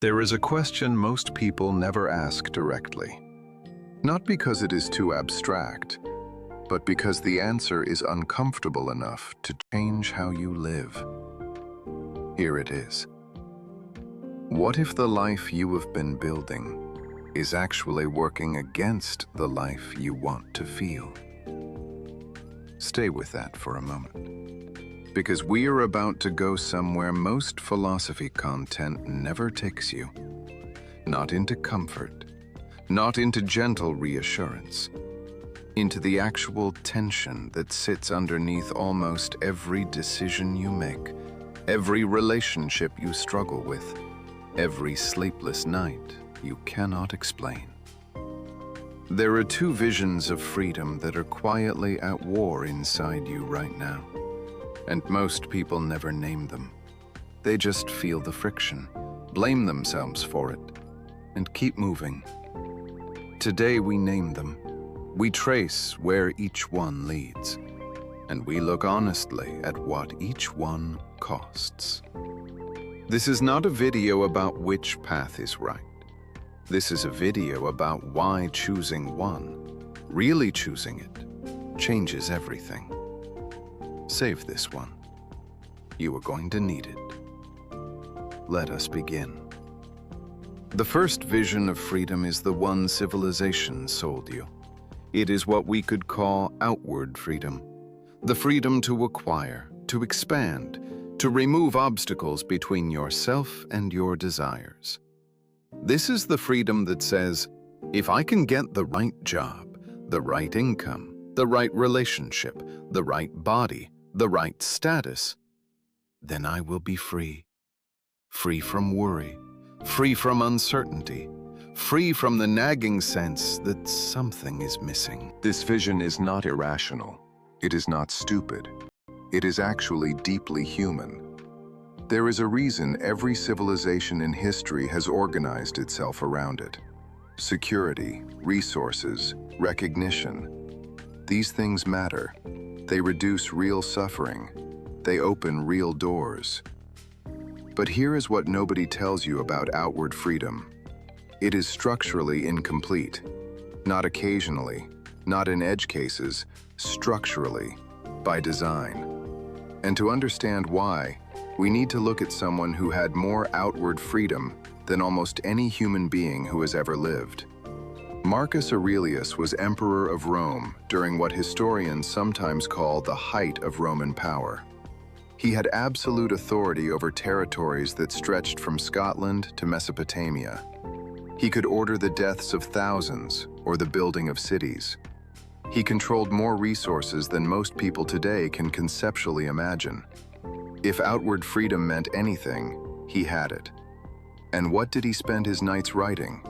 There is a question most people never ask directly. Not because it is too abstract, but because the answer is uncomfortable enough to change how you live. Here it is. What if the life you have been building is actually working against the life you want to feel? Stay with that for a moment, because we are about to go somewhere most philosophy content never takes you. Not into comfort, not into gentle reassurance, into the actual tension that sits underneath almost every decision you make, every relationship you struggle with, every sleepless night you cannot explain. There are two visions of freedom that are quietly at war inside you right now, and most people never name them. They just feel the friction, blame themselves for it, and keep moving. Today we name them. We trace where each one leads, and we look honestly at what each one costs. This is not a video about which path is right. This is a video about why choosing one, really choosing it, changes everything. Save this one. You are going to need it. Let us begin. The first vision of freedom is the one civilization sold you. It is what we could call outward freedom. The freedom to acquire, to expand, to remove obstacles between yourself and your desires. This is the freedom that says, if I can get the right job, the right income, the right relationship, the right body, the right status, then I will be free. Free from worry, free from uncertainty, free from the nagging sense that something is missing. This vision is not irrational. It is not stupid. It is actually deeply human. There is a reason every civilization in history has organized itself around it. Security, resources, recognition. These things matter. They reduce real suffering. They open real doors. But here is what nobody tells you about outward freedom. It is structurally incomplete. Not occasionally, not in edge cases, structurally, by design. And to understand why, we need to look at someone who had more outward freedom than almost any human being who has ever lived. Marcus Aurelius was emperor of Rome during what historians sometimes call the height of Roman power. He had absolute authority over territories that stretched from Scotland to Mesopotamia. He could order the deaths of thousands or the building of cities. He controlled more resources than most people today can conceptually imagine. If outward freedom meant anything, he had it. And what did he spend his nights writing?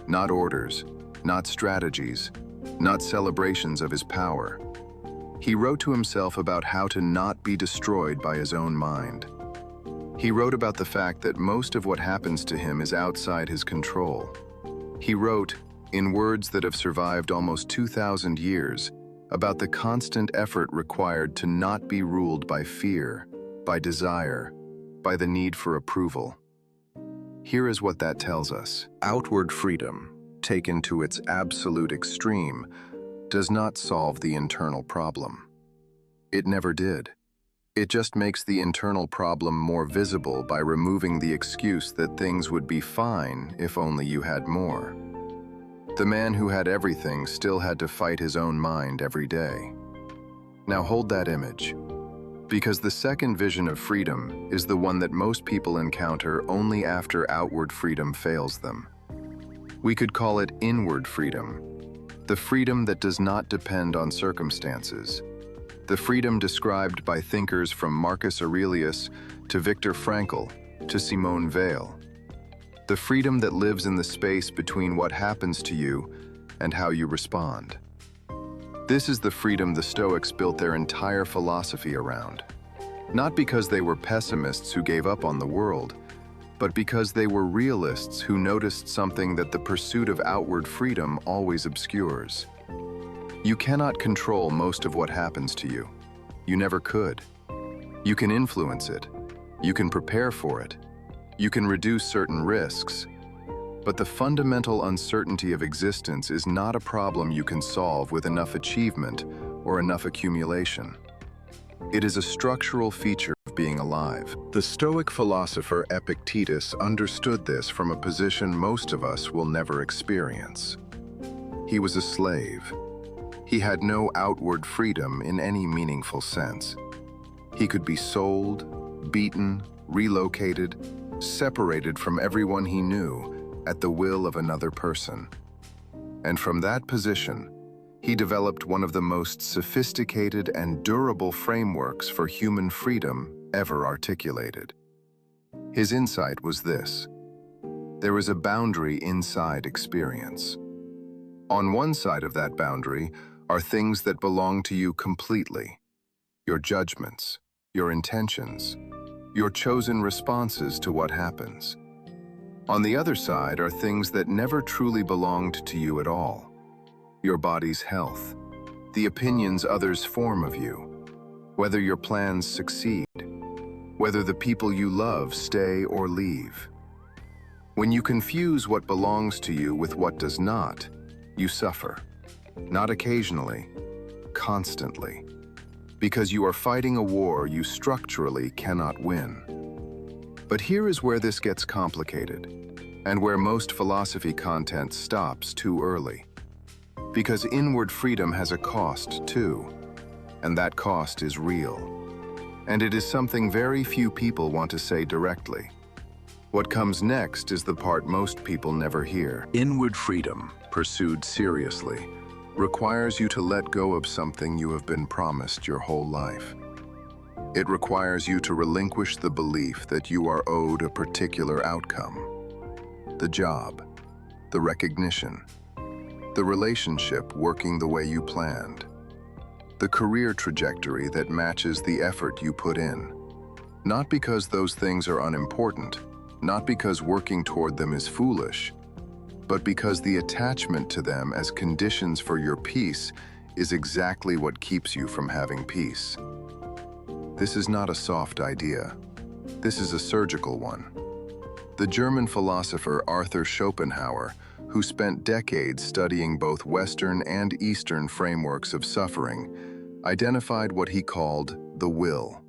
Not orders, not strategies, not celebrations of his power. He wrote to himself about how to not be destroyed by his own mind. He wrote about the fact that most of what happens to him is outside his control. He wrote, in words that have survived almost 2,000 years, about the constant effort required to not be ruled by fear, by desire, by the need for approval. Here is what that tells us. Outward freedom, taken to its absolute extreme, does not solve the internal problem. It never did. It just makes the internal problem more visible by removing the excuse that things would be fine if only you had more. The man who had everything still had to fight his own mind every day. Now hold that image, because the second vision of freedom is the one that most people encounter only after outward freedom fails them. We could call it inward freedom, the freedom that does not depend on circumstances, the freedom described by thinkers from Marcus Aurelius to Viktor Frankl to Simone Weil, the freedom that lives in the space between what happens to you and how you respond. This is the freedom the Stoics built their entire philosophy around, not because they were pessimists who gave up on the world, but because they were realists who noticed something that the pursuit of outward freedom always obscures. You cannot control most of what happens to you. You never could. You can influence it. You can prepare for it. You can reduce certain risks, but the fundamental uncertainty of existence is not a problem you can solve with enough achievement or enough accumulation. It is a structural feature of being alive. The Stoic philosopher Epictetus understood this from a position most of us will never experience. He was a slave. He had no outward freedom in any meaningful sense. He could be sold, beaten, relocated, separated from everyone he knew at the will of another person. And from that position, he developed one of the most sophisticated and durable frameworks for human freedom ever articulated. His insight was this: there is a boundary inside experience. On one side of that boundary are things that belong to you completely: your judgments, your intentions, your chosen responses to what happens. On the other side are things that never truly belonged to you at all: your body's health, the opinions others form of you, whether your plans succeed, whether the people you love stay or leave. When you confuse what belongs to you with what does not, you suffer. Not occasionally, constantly. Because you are fighting a war you structurally cannot win. But here is where this gets complicated, and where most philosophy content stops too early. Because inward freedom has a cost too, and that cost is real. And it is something very few people want to say directly. What comes next is the part most people never hear. Inward freedom, pursued seriously, requires you to let go of something you have been promised your whole life. It requires you to relinquish the belief that you are owed a particular outcome: the job, the recognition, the relationship working the way you planned, the career trajectory that matches the effort you put in. Not because those things are unimportant, not because working toward them is foolish, but because the attachment to them as conditions for your peace is exactly what keeps you from having peace. This is not a soft idea. This is a surgical one. The German philosopher Arthur Schopenhauer, who spent decades studying both Western and Eastern frameworks of suffering, identified what he called the will.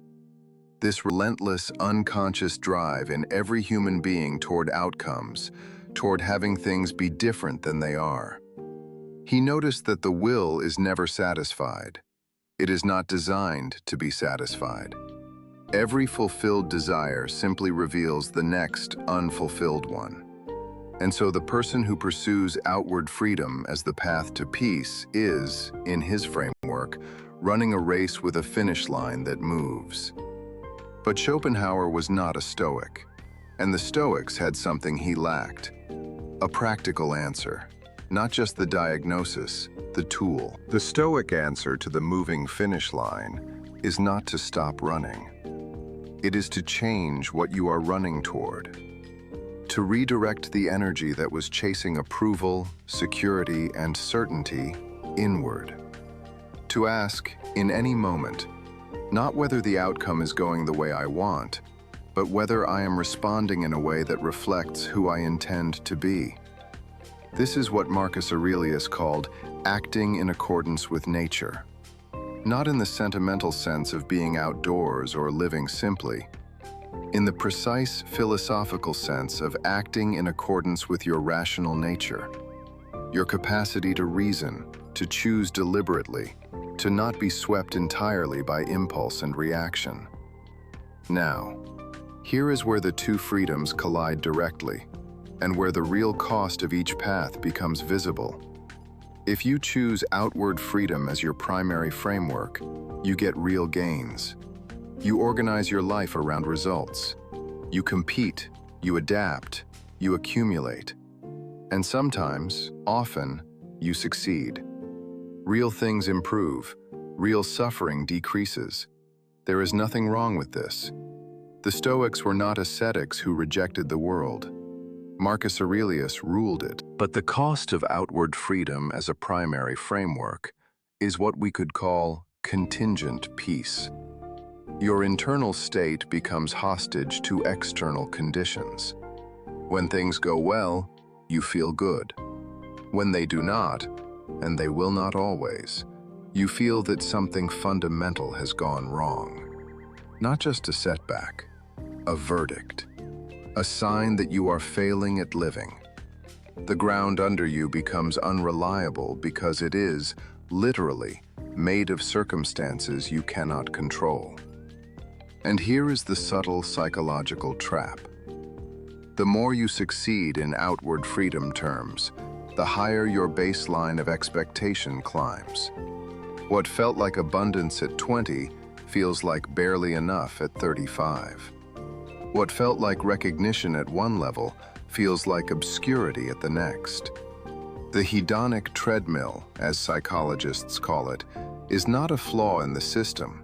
This relentless, unconscious drive in every human being toward outcomes, toward having things be different than they are. He noticed that the will is never satisfied. It is not designed to be satisfied. Every fulfilled desire simply reveals the next unfulfilled one. And so the person who pursues outward freedom as the path to peace is, in his framework, running a race with a finish line that moves. But Schopenhauer was not a Stoic, and the Stoics had something he lacked: a practical answer, not just the diagnosis, the tool. The Stoic answer to the moving finish line is not to stop running. It is to change what you are running toward, to redirect the energy that was chasing approval, security, and certainty inward. To ask, in any moment, not whether the outcome is going the way I want, but whether I am responding in a way that reflects who I intend to be. This is what Marcus Aurelius called acting in accordance with nature. Not in the sentimental sense of being outdoors or living simply, in the precise philosophical sense of acting in accordance with your rational nature, your capacity to reason, to choose deliberately, to not be swept entirely by impulse and reaction. Now, here is where the two freedoms collide directly, and where the real cost of each path becomes visible. If you choose outward freedom as your primary framework, you get real gains. You organize your life around results. You compete, you adapt, you accumulate. And sometimes, often, you succeed. Real things improve. Real suffering decreases. There is nothing wrong with this. The Stoics were not ascetics who rejected the world. Marcus Aurelius ruled it. But the cost of outward freedom as a primary framework is what we could call contingent peace. Your internal state becomes hostage to external conditions. When things go well, you feel good. When they do not, and they will not always, you feel that something fundamental has gone wrong. Not just a setback, a verdict, a sign that you are failing at living. The ground under you becomes unreliable because it is, literally, made of circumstances you cannot control. And here is the subtle psychological trap. The more you succeed in outward freedom terms, the higher your baseline of expectation climbs. What felt like abundance at 20 feels like barely enough at 35. What felt like recognition at one level feels like obscurity at the next. The hedonic treadmill, as psychologists call it, is not a flaw in the system.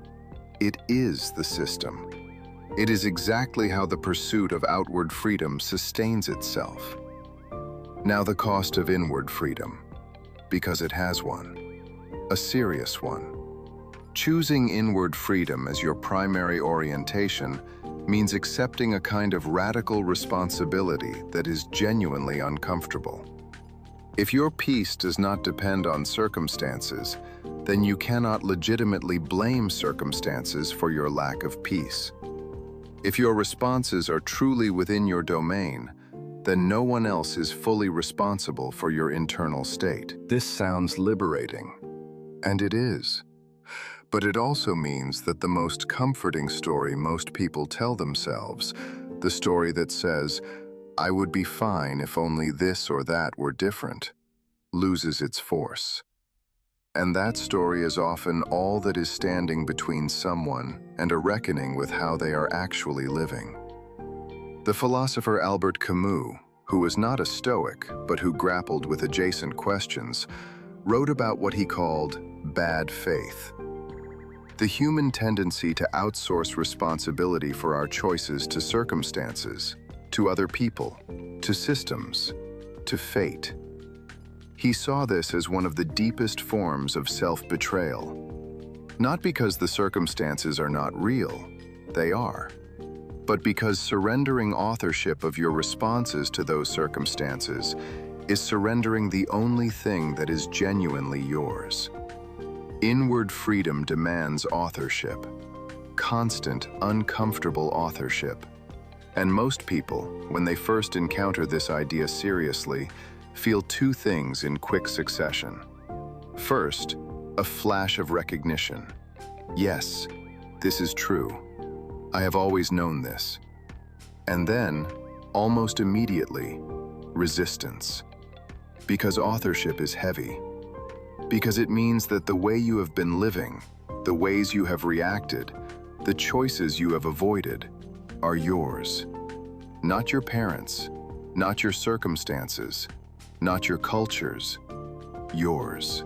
It is the system. It is exactly how the pursuit of outward freedom sustains itself. Now the cost of inward freedom, because it has one, a serious one. Choosing inward freedom as your primary orientation means accepting a kind of radical responsibility that is genuinely uncomfortable. If your peace does not depend on circumstances, then you cannot legitimately blame circumstances for your lack of peace. If your responses are truly within your domain, then no one else is fully responsible for your internal state. This sounds liberating, and it is. But it also means that the most comforting story most people tell themselves, the story that says, "I would be fine if only this or that were different," loses its force. And that story is often all that is standing between someone and a reckoning with how they are actually living. The philosopher Albert Camus, who was not a Stoic but who grappled with adjacent questions, wrote about what he called bad faith. The human tendency to outsource responsibility for our choices to circumstances, to other people, to systems, to fate. He saw this as one of the deepest forms of self-betrayal. Not because the circumstances are not real, they are, but because surrendering authorship of your responses to those circumstances is surrendering the only thing that is genuinely yours. Inward freedom demands authorship, constant, uncomfortable authorship. And most people, when they first encounter this idea seriously, feel two things in quick succession. First, a flash of recognition. Yes, this is true. I have always known this. And then, almost immediately, resistance. Because authorship is heavy. Because it means that the way you have been living, the ways you have reacted, the choices you have avoided, are yours. Not your parents, not your circumstances, not your cultures, yours.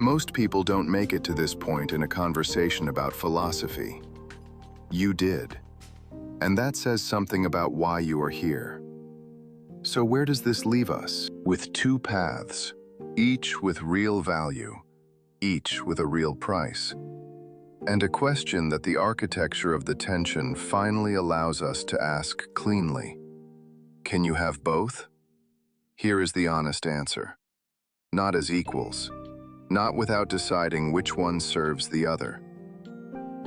Most people don't make it to this point in a conversation about philosophy. You did. And that says something about why you are here. So where does this leave us? With two paths, each with real value, each with a real price. And a question that the architecture of the tension finally allows us to ask cleanly. Can you have both? Here is the honest answer. Not as equals. Not without deciding which one serves the other.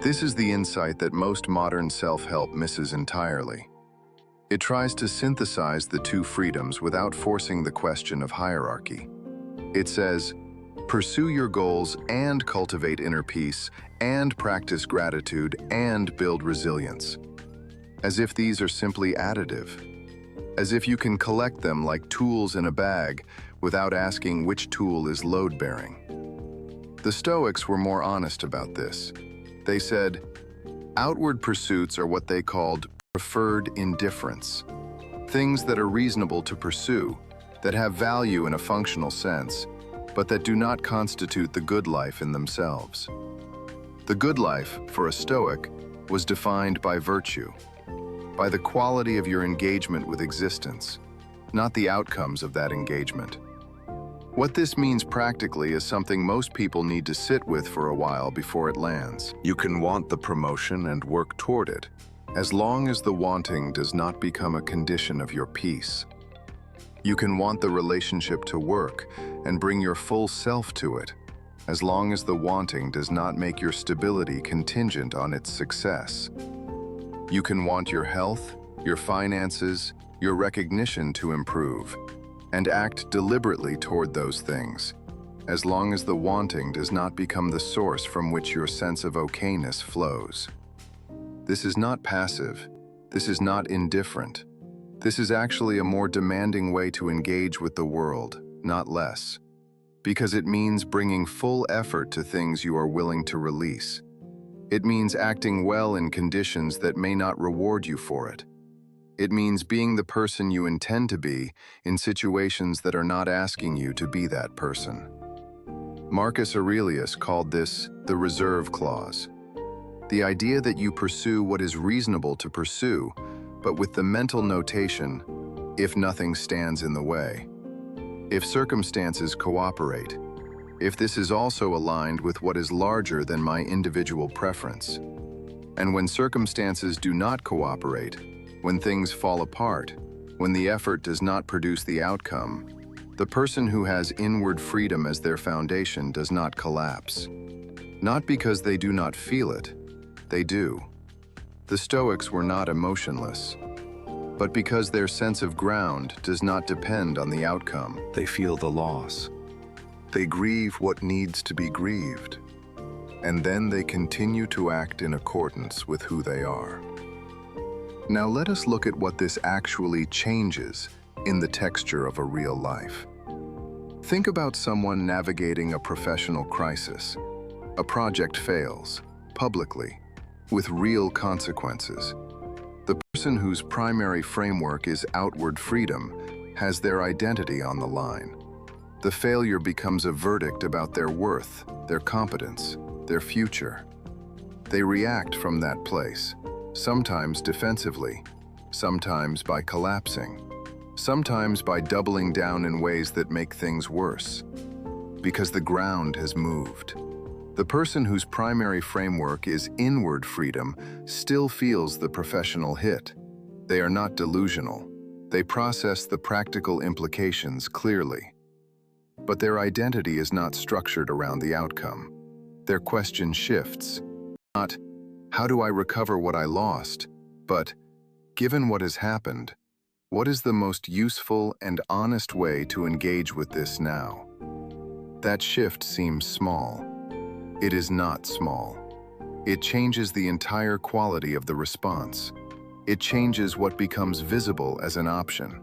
This is the insight that most modern self-help misses entirely. It tries to synthesize the two freedoms without forcing the question of hierarchy. It says, pursue your goals and cultivate inner peace and practice gratitude and build resilience. As if these are simply additive. As if you can collect them like tools in a bag without asking which tool is load-bearing. The Stoics were more honest about this. They said, outward pursuits are what they called preferred indifference. Things that are reasonable to pursue, that have value in a functional sense, but that do not constitute the good life in themselves. The good life, for a Stoic, was defined by virtue, by the quality of your engagement with existence, not the outcomes of that engagement. What this means practically is something most people need to sit with for a while before it lands. You can want the promotion and work toward it, as long as the wanting does not become a condition of your peace. You can want the relationship to work and bring your full self to it, as long as the wanting does not make your stability contingent on its success. You can want your health, your finances, your recognition to improve, and act deliberately toward those things, as long as the wanting does not become the source from which your sense of okayness flows. This is not passive. This is not indifferent. This is actually a more demanding way to engage with the world, not less, because it means bringing full effort to things you are willing to release. It means acting well in conditions that may not reward you for it. It means being the person you intend to be in situations that are not asking you to be that person. Marcus Aurelius called this the reserve clause. The idea that you pursue what is reasonable to pursue, but with the mental notation, if nothing stands in the way. If circumstances cooperate. If this is also aligned with what is larger than my individual preference. And when circumstances do not cooperate, when things fall apart, when the effort does not produce the outcome, the person who has inward freedom as their foundation does not collapse. Not because they do not feel it, they do. The Stoics were not emotionless, but because their sense of ground does not depend on the outcome. They feel the loss. They grieve what needs to be grieved, and then they continue to act in accordance with who they are. Now let us look at what this actually changes in the texture of a real life. Think about someone navigating a professional crisis. A project fails, publicly, with real consequences. The person whose primary framework is outward freedom has their identity on the line. The failure becomes a verdict about their worth, their competence, their future. They react from that place. Sometimes defensively, sometimes by collapsing, sometimes by doubling down in ways that make things worse, because the ground has moved. The person whose primary framework is inward freedom still feels the professional hit. They are not delusional. They process the practical implications clearly. But their identity is not structured around the outcome. Their question shifts, not, how do I recover what I lost? But, given what has happened, what is the most useful and honest way to engage with this now? That shift seems small. It is not small. It changes the entire quality of the response. It changes what becomes visible as an option.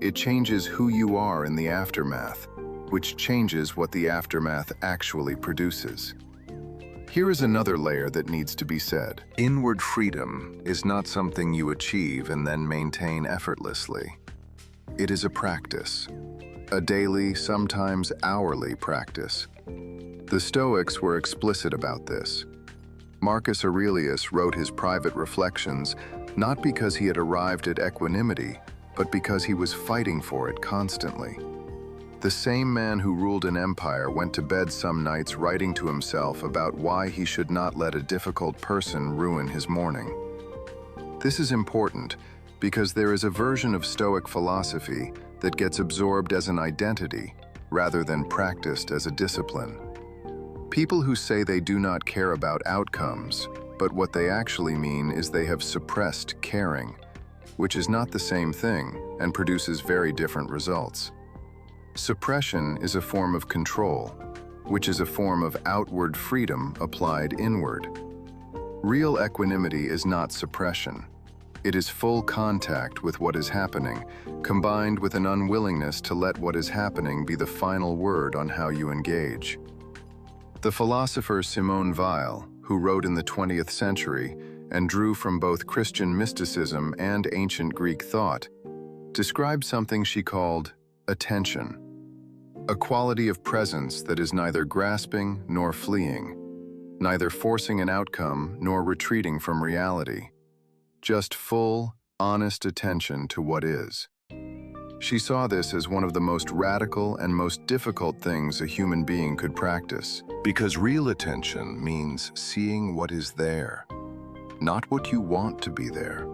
It changes who you are in the aftermath, which changes what the aftermath actually produces. Here is another layer that needs to be said. Inward freedom is not something you achieve and then maintain effortlessly. It is a practice, a daily, sometimes hourly practice. The Stoics were explicit about this. Marcus Aurelius wrote his private reflections not because he had arrived at equanimity, but because he was fighting for it constantly. The same man who ruled an empire went to bed some nights writing to himself about why he should not let a difficult person ruin his morning. This is important because there is a version of Stoic philosophy that gets absorbed as an identity rather than practiced as a discipline. People who say they do not care about outcomes, but what they actually mean is they have suppressed caring, which is not the same thing and produces very different results. Suppression is a form of control, which is a form of outward freedom applied inward. Real equanimity is not suppression. It is full contact with what is happening, combined with an unwillingness to let what is happening be the final word on how you engage. The philosopher Simone Weil, who wrote in the 20th century and drew from both Christian mysticism and ancient Greek thought, described something she called attention, a quality of presence that is neither grasping nor fleeing, neither forcing an outcome nor retreating from reality, just full, honest attention to what is. She saw this as one of the most radical and most difficult things a human being could practice, because real attention means seeing what is there, not what you want to be there.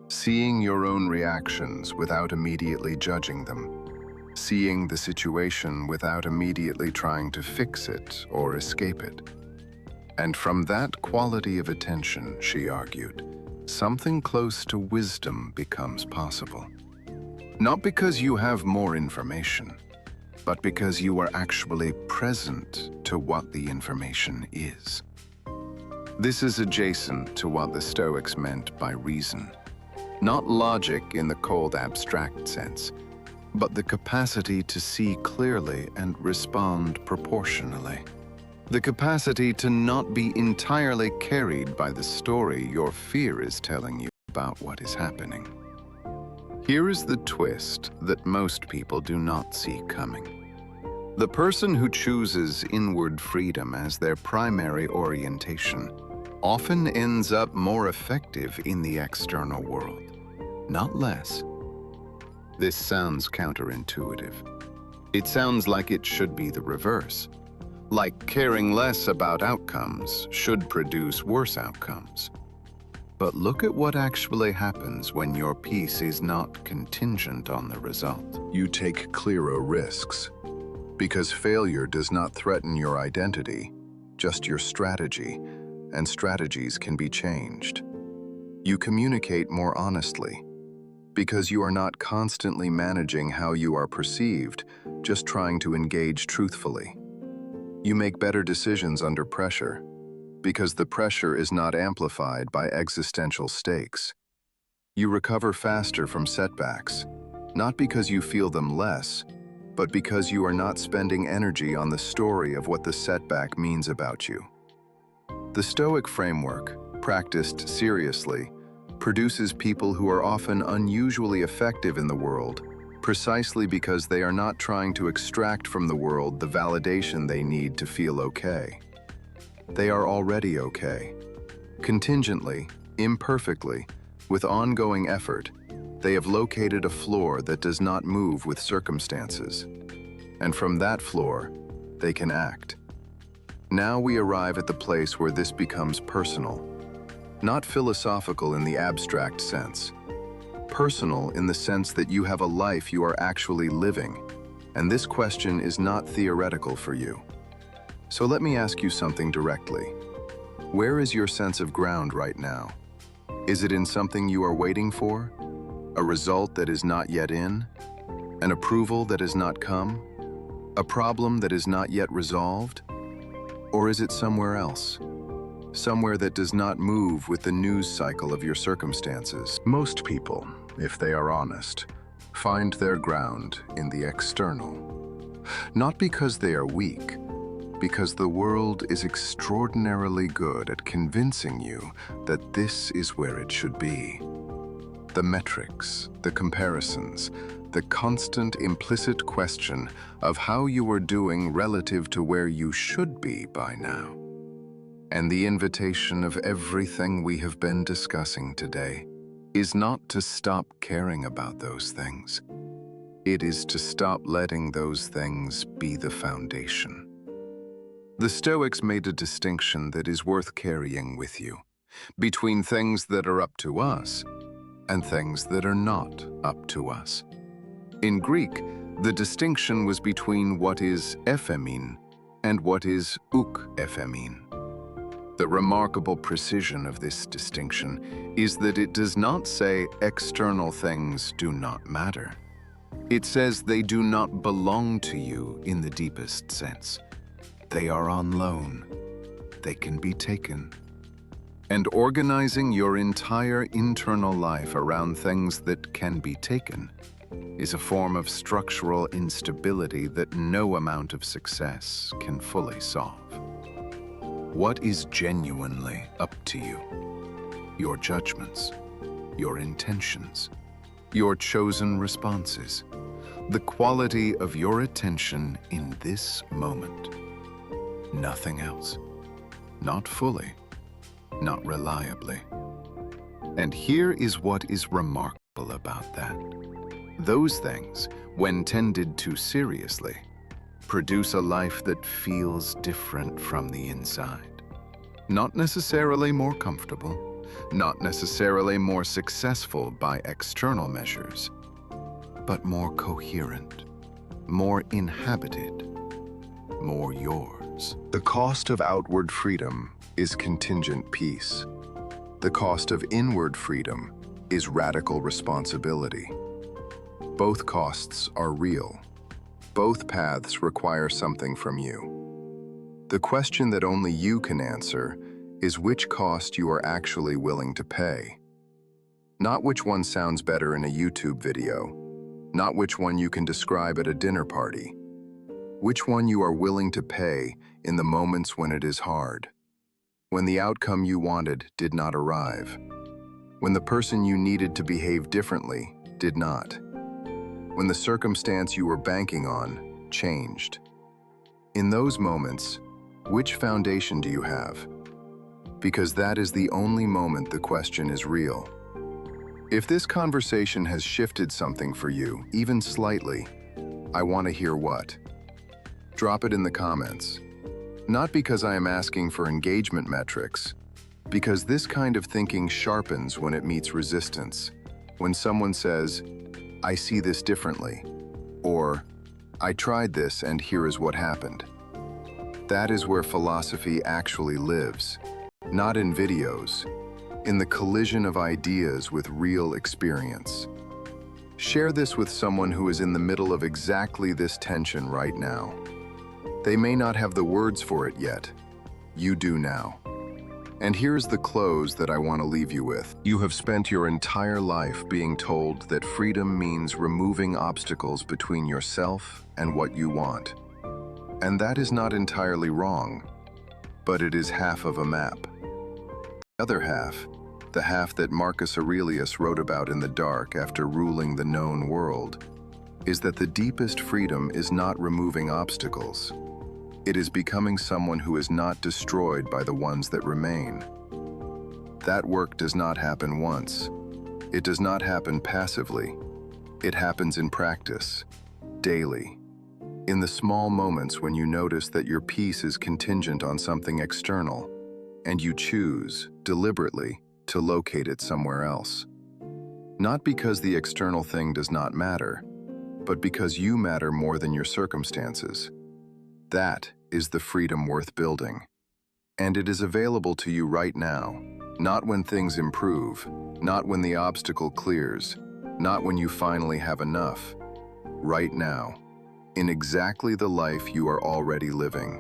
Seeing your own reactions without immediately judging them. Seeing the situation without immediately trying to fix it or escape it. And from that quality of attention, she argued, something close to wisdom becomes possible. Not because you have more information, but because you are actually present to what the information is. This is adjacent to what the Stoics meant by reason. Not logic in the cold abstract sense, but the capacity to see clearly and respond proportionally. The capacity to not be entirely carried by the story your fear is telling you about what is happening. Here is the twist that most people do not see coming. The person who chooses inward freedom as their primary orientation often ends up more effective in the external world, not less. This sounds counterintuitive. It sounds like it should be the reverse. Like caring less about outcomes should produce worse outcomes. But look at what actually happens when your peace is not contingent on the result. You take clearer risks. Because failure does not threaten your identity, just your strategy, and strategies can be changed. You communicate more honestly, because you are not constantly managing how you are perceived, just trying to engage truthfully. You make better decisions under pressure, because the pressure is not amplified by existential stakes. You recover faster from setbacks, not because you feel them less, but because you are not spending energy on the story of what the setback means about you. The Stoic framework, practiced seriously, produces people who are often unusually effective in the world, precisely because they are not trying to extract from the world the validation they need to feel okay. They are already okay. Contingently, imperfectly, with ongoing effort, they have located a floor that does not move with circumstances. And from that floor, they can act. Now we arrive at the place where this becomes personal. Not philosophical in the abstract sense. Personal in the sense that you have a life you are actually living, and this question is not theoretical for you. So let me ask you something directly. Where is your sense of ground right now? Is it in something you are waiting for? A result that is not yet in? An approval that has not come? A problem that is not yet resolved? Or is it somewhere else? Somewhere that does not move with the news cycle of your circumstances. Most people, if they are honest, find their ground in the external. Not because they are weak, because the world is extraordinarily good at convincing you that this is where it should be. The metrics, the comparisons, the constant implicit question of how you are doing relative to where you should be by now. And the invitation of everything we have been discussing today is not to stop caring about those things. It is to stop letting those things be the foundation. The Stoics made a distinction that is worth carrying with you between things that are up to us and things that are not up to us. In Greek, the distinction was between what is ephemein and what is uk ephemein. The remarkable precision of this distinction is that it does not say external things do not matter. It says they do not belong to you in the deepest sense. They are on loan. They can be taken. And organizing your entire internal life around things that can be taken is a form of structural instability that no amount of success can fully solve. What is genuinely up to you? Your judgments, your intentions, your chosen responses, the quality of your attention in this moment. Nothing else. Not fully, not reliably. And here is what is remarkable about that. Those things, when tended to seriously, produce a life that feels different from the inside. Not necessarily more comfortable, not necessarily more successful by external measures, but more coherent, more inhabited, more yours. The cost of outward freedom is contingent peace. The cost of inward freedom is radical responsibility. Both costs are real. Both paths require something from you. The question that only you can answer is which cost you are actually willing to pay. Not which one sounds better in a YouTube video, not which one you can describe at a dinner party. Which one you are willing to pay in the moments when it is hard, when the outcome you wanted did not arrive, when the person you needed to behave differently did not, when the circumstance you were banking on changed. In those moments, which foundation do you have? Because that is the only moment the question is real. If this conversation has shifted something for you, even slightly, I want to hear what. Drop it in the comments. Not because I am asking for engagement metrics, because this kind of thinking sharpens when it meets resistance. When someone says, "I see this differently," or "I tried this and here is what happened." That is where philosophy actually lives. Not in videos, in the collision of ideas with real experience. Share this with someone who is in the middle of exactly this tension right now. They may not have the words for it yet. You do now. And here's the close that I want to leave you with. You have spent your entire life being told that freedom means removing obstacles between yourself and what you want. And that is not entirely wrong, but it is half of a map. The other half, the half that Marcus Aurelius wrote about in the dark after ruling the known world, is that the deepest freedom is not removing obstacles. It is becoming someone who is not destroyed by the ones that remain. That work does not happen once. It does not happen passively. It happens in practice, daily. In the small moments when you notice that your peace is contingent on something external, and you choose, deliberately, to locate it somewhere else. Not because the external thing does not matter, but because you matter more than your circumstances. That is the freedom worth building. And it is available to you right now, not when things improve, not when the obstacle clears, not when you finally have enough. Right now, in exactly the life you are already living.